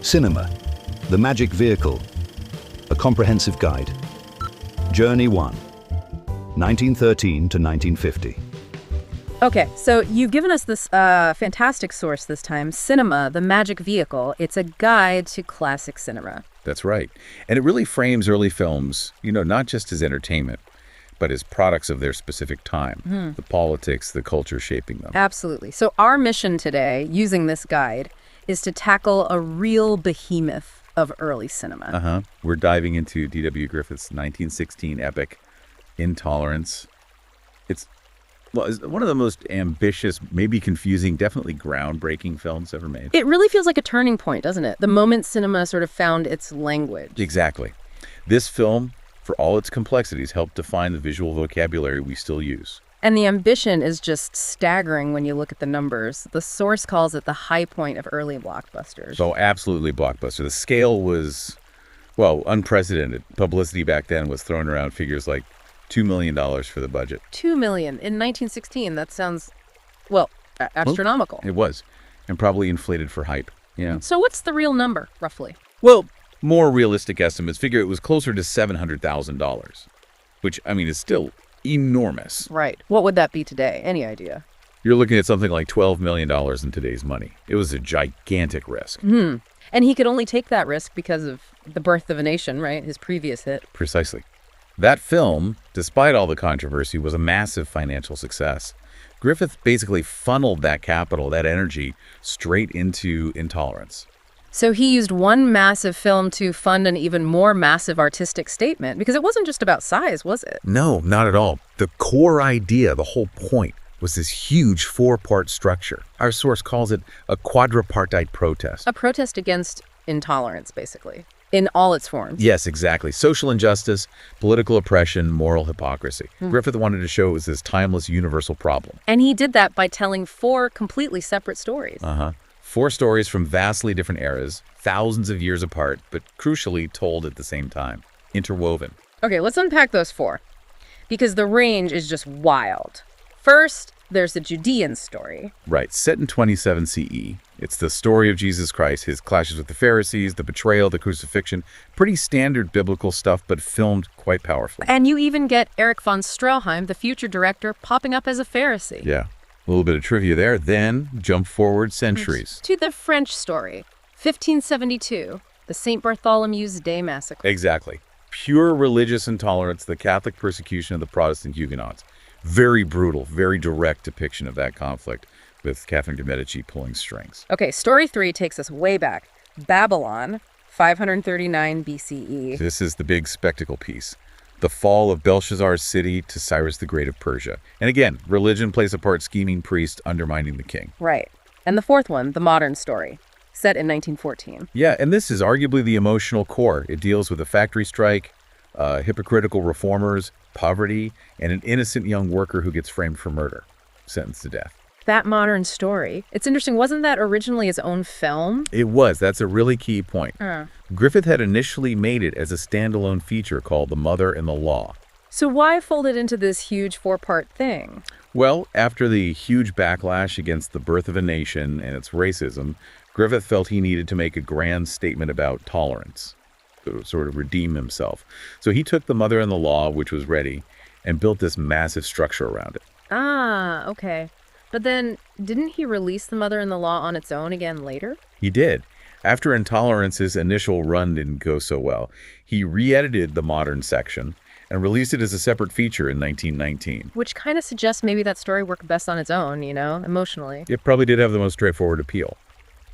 Cinema, the Magic Vehicle, a Comprehensive Guide. Journey One, 1913 to 1950. Okay, so you've given us this fantastic source this time, Cinema, the Magic Vehicle. It's a guide to classic cinema. That's right. And it really frames early films, not just as entertainment, but as products of their specific time, the politics, the culture shaping them. Absolutely. So our mission today, using this guide, is to tackle a real behemoth of early cinema. We're diving into D.W. Griffith's 1916 epic, Intolerance. It's one of the most ambitious, maybe confusing, definitely groundbreaking films ever made. It really feels like a turning point, doesn't it? The moment cinema sort of found its language. Exactly. This film, for all its complexities, helped define the visual vocabulary we still use. And the ambition is just staggering when you look at the numbers. The source calls it the high point of early blockbusters. So absolutely blockbuster. The scale was, unprecedented. Publicity back then was throwing around figures like $2 million for the budget. $2 million in 1916. That sounds, astronomical. It was, and probably inflated for hype. Yeah. So what's the real number, roughly? Well, more realistic estimates figure it was closer to $700,000, which, is still enormous. Right. What would that be today? Any idea? You're looking at something like $12 million in today's money. It was a gigantic risk. And he could only take that risk because of The Birth of a Nation, right? His previous hit. Precisely. That film, despite all the controversy, was a massive financial success. Griffith basically funneled that capital, that energy, straight into Intolerance. So he used one massive film to fund an even more massive artistic statement, because it wasn't just about size, was it? No, not at all. The core idea, the whole point, was this huge four-part structure. Our source calls it a quadripartite protest. A protest against intolerance, basically, in all its forms. Yes, exactly. Social injustice, political oppression, moral hypocrisy. Griffith wanted to show it was this timeless, universal problem. And he did that by telling 4 completely separate stories. 4 stories from vastly different eras, thousands of years apart, but crucially told at the same time, interwoven. Okay, let's unpack those 4, because the range is just wild. First, there's the Judean story. Right, set in 27 CE. It's the story of Jesus Christ, his clashes with the Pharisees, the betrayal, the crucifixion. Pretty standard biblical stuff, but filmed quite powerfully. And you even get Erich von Stroheim, the future director, popping up as a Pharisee. Yeah, a little bit of trivia there. Then jump forward centuries. To the French story, 1572, the St. Bartholomew's Day Massacre. Exactly. Pure religious intolerance, the Catholic persecution of the Protestant Huguenots. Very brutal, very direct depiction of that conflict, with Catherine de' Medici pulling strings. Okay, story 3 takes us way back. Babylon, 539 BCE. This is the big spectacle piece. The fall of Belshazzar's city to Cyrus the Great of Persia. And again, religion plays a part, scheming priest undermining the king. Right. And the 4th one, the modern story, set in 1914. Yeah, and this is arguably the emotional core. It deals with a factory strike, hypocritical reformers, poverty, and an innocent young worker who gets framed for murder, sentenced to death. That modern story. It's interesting. Wasn't that originally his own film? It was. That's a really key point. Griffith had initially made it as a standalone feature called The Mother and the Law. So why fold it into this huge 4-part thing? Well, after the huge backlash against The Birth of a Nation and its racism, Griffith felt he needed to make a grand statement about tolerance, to sort of redeem himself. So he took The Mother and the Law, which was ready, and built this massive structure around it. Okay. But then, didn't he release The Mother and the Law on its own again later? He did. After Intolerance's initial run didn't go so well, he re-edited the modern section and released it as a separate feature in 1919. Which kind of suggests maybe that story worked best on its own, emotionally. It probably did have the most straightforward appeal.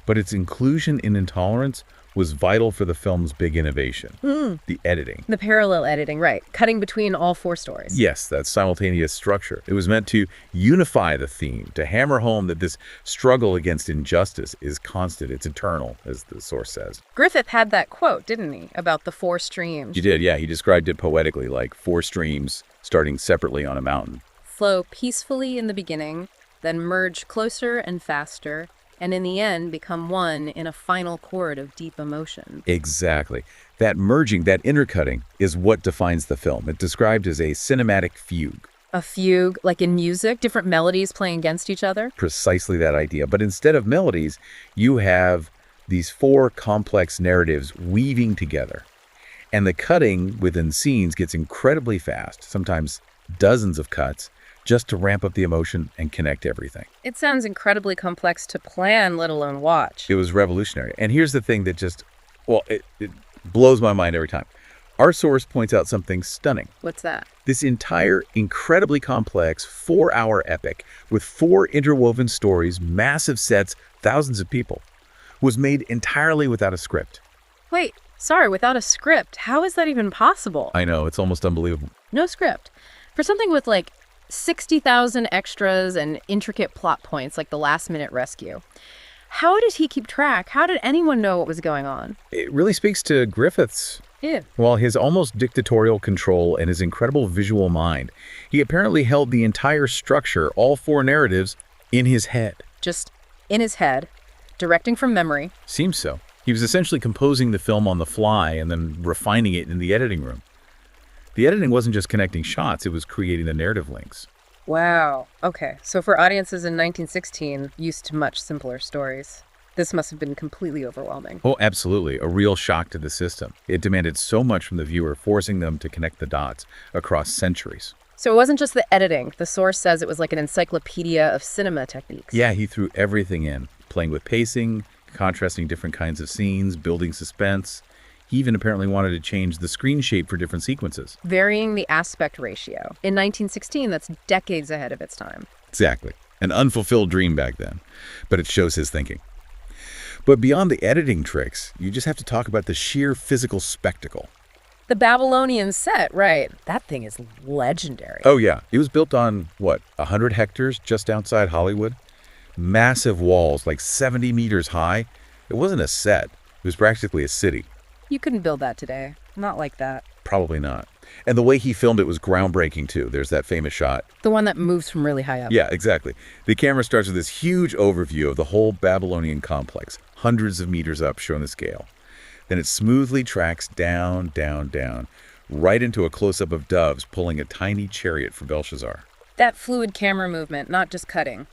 But its inclusion in Intolerance was vital for the film's big innovation, the editing. The parallel editing, right. Cutting between all 4 stories. Yes, that simultaneous structure. It was meant to unify the theme, to hammer home that this struggle against injustice is constant, it's eternal, as the source says. Griffith had that quote, didn't he, about the 4 streams? He did, yeah. He described it poetically, like 4 streams starting separately on a mountain. Flow peacefully in the beginning, then merge closer and faster, and in the end become one in a final chord of deep emotion. Exactly. That merging, that intercutting, is what defines the film. It's described as a cinematic fugue. A fugue, like in music, different melodies playing against each other? Precisely that idea. But instead of melodies, you have These four complex narratives weaving together. And the cutting within scenes gets incredibly fast, sometimes dozens of cuts, just to ramp up the emotion and connect everything. It sounds incredibly complex to plan, let alone watch. It was revolutionary. And here's the thing that just, well, it blows my mind every time. Our source points out something stunning. What's that? This entire incredibly complex 4-hour epic with 4 interwoven stories, massive sets, thousands of people, was made entirely without a script. Wait, sorry, without a script. How is that even possible? I know, it's almost unbelievable. No script. For something with like 60,000 extras and intricate plot points like the last-minute rescue. How did he keep track? How did anyone know what was going on? It really speaks to Griffith's, well, his almost dictatorial control and his incredible visual mind. He apparently held the entire structure, all 4 narratives, in his head. Just in his head, directing from memory. Seems so. He was essentially composing the film on the fly and then refining it in the editing room. The editing wasn't just connecting shots, it was creating the narrative links. Wow. Okay, so for audiences in 1916 used to much simpler stories, this must have been completely overwhelming. Oh, absolutely. A real shock to the system. It demanded so much from the viewer, forcing them to connect the dots across centuries. So it wasn't just the editing. The source says it was like an encyclopedia of cinema techniques. Yeah, he threw everything in, playing with pacing, contrasting different kinds of scenes, building suspense. He even apparently wanted to change the screen shape for different sequences. Varying the aspect ratio. In 1916, that's decades ahead of its time. Exactly. An unfulfilled dream back then. But it shows his thinking. But beyond the editing tricks, you just have to talk about the sheer physical spectacle. The Babylonian set, right. That thing is legendary. Oh, yeah. It was built on, 100 hectares just outside Hollywood? Massive walls, like 70 meters high. It wasn't a set. It was practically a city. You couldn't build that today. Not like that. Probably not. And the way he filmed it was groundbreaking, too. There's that famous shot. The one that moves from really high up. Yeah, exactly. The camera starts with this huge overview of the whole Babylonian complex, hundreds of meters up, showing the scale. Then it smoothly tracks down, down, down, right into a close-up of doves pulling a tiny chariot for Belshazzar. That fluid camera movement, not just cutting.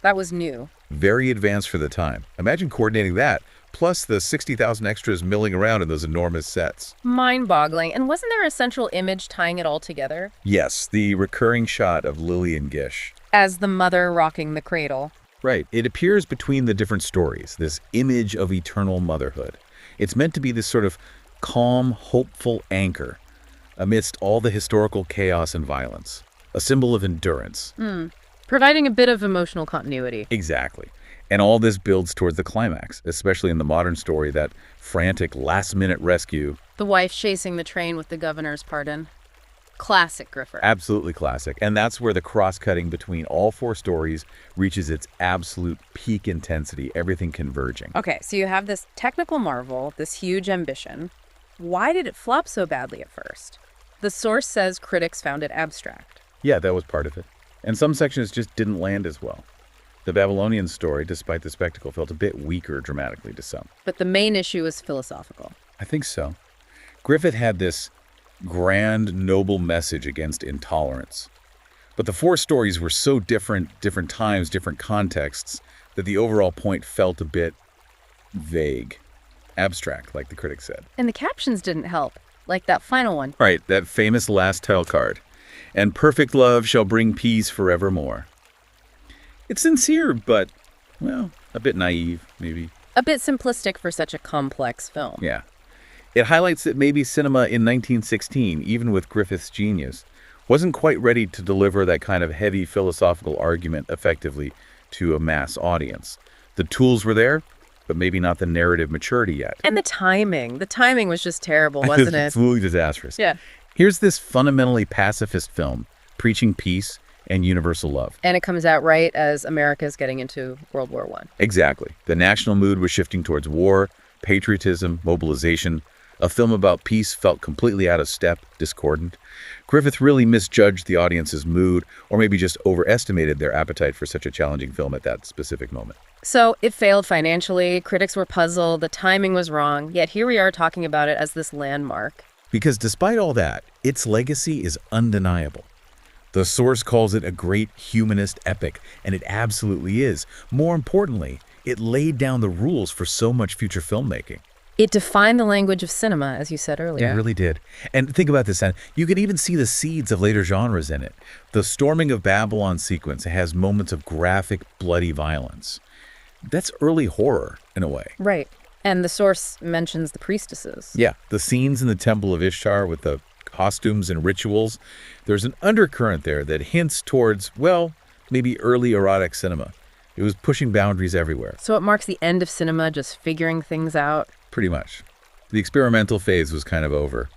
That was new. Very advanced for the time. Imagine coordinating that, plus the 60,000 extras milling around in those enormous sets. Mind-boggling. And wasn't there a central image tying it all together? Yes, the recurring shot of Lillian Gish. As the mother rocking the cradle. Right. It appears between the different stories, this image of eternal motherhood. It's meant to be this sort of calm, hopeful anchor amidst all the historical chaos and violence. A symbol of endurance. Providing a bit of emotional continuity. Exactly. And all this builds towards the climax, especially in the modern story, that frantic last-minute rescue. The wife chasing the train with the governor's pardon. Classic Griffith. Absolutely classic. And that's where the cross-cutting between all 4 stories reaches its absolute peak intensity, everything converging. Okay, so you have this technical marvel, this huge ambition. Why did it flop so badly at first? The source says critics found it abstract. Yeah, that was part of it. And some sections just didn't land as well. The Babylonian story, despite the spectacle, felt a bit weaker dramatically to some. But the main issue is philosophical. I think so. Griffith had this grand, noble message against intolerance. But the 4 stories were so different times, different contexts, that the overall point felt a bit vague, abstract, like the critics said. And the captions didn't help, like that final one. Right, that famous last title card. And perfect love shall bring peace forevermore. It's sincere, but, well, a bit naive, maybe. A bit simplistic for such a complex film. Yeah. It highlights that maybe cinema in 1916, even with Griffith's genius, wasn't quite ready to deliver that kind of heavy philosophical argument effectively to a mass audience. The tools were there, but maybe not the narrative maturity yet. And the timing. The timing was just terrible, wasn't it? Absolutely disastrous. Yeah. Here's this fundamentally pacifist film, preaching peace and universal love. And it comes out right as America's getting into World War I. Exactly. The national mood was shifting towards war, patriotism, mobilization. A film about peace felt completely out of step, discordant. Griffith really misjudged the audience's mood, or maybe just overestimated their appetite for such a challenging film at that specific moment. So it failed financially, critics were puzzled, the timing was wrong, yet here we are talking about it as this landmark. Because despite all that, its legacy is undeniable. The source calls it a great humanist epic, and it absolutely is. More importantly, it laid down the rules for so much future filmmaking. It defined the language of cinema, as you said earlier. It really did. And think about this, Anne. You can even see the seeds of later genres in it. The Storming of Babylon sequence has moments of graphic, bloody violence. That's early horror, in a way. Right. And the source mentions the priestesses. Yeah, the scenes in the Temple of Ishtar with the costumes and rituals, there's an undercurrent there that hints towards, well, maybe early erotic cinema. It was pushing boundaries everywhere. So it marks the end of cinema, just figuring things out. Pretty much. The experimental phase was kind of over.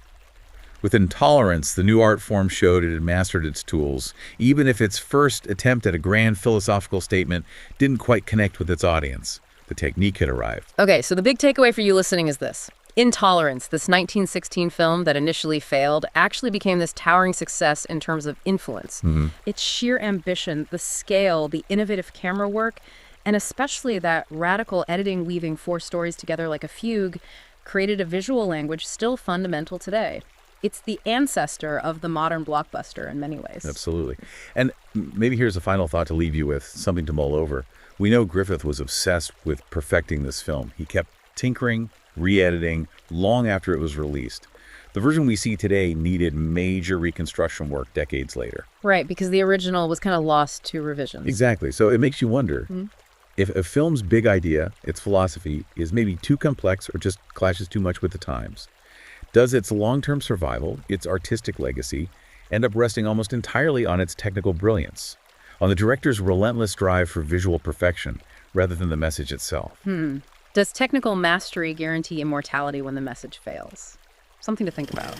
With Intolerance, the new art form showed it had mastered its tools, even if its first attempt at a grand philosophical statement didn't quite connect with its audience. The technique had arrived. Okay, so the big takeaway for you listening is this. Intolerance, this 1916 film that initially failed, actually became this towering success in terms of influence. Its sheer ambition, the scale, the innovative camera work, and especially that radical editing weaving four stories together like a fugue, created a visual language still fundamental today. It's the ancestor of the modern blockbuster in many ways. Absolutely. And maybe here's a final thought to leave you with, something to mull over. We know Griffith was obsessed with perfecting this film. He kept tinkering, re-editing, long after it was released. The version we see today needed major reconstruction work decades later. Right, because the original was kind of lost to revisions. Exactly. So it makes you wonder, if a film's big idea, its philosophy, is maybe too complex or just clashes too much with the times, does its long-term survival, its artistic legacy, end up resting almost entirely on its technical brilliance, on the director's relentless drive for visual perfection, rather than the message itself? Does technical mastery guarantee immortality when the message fails? Something to think about.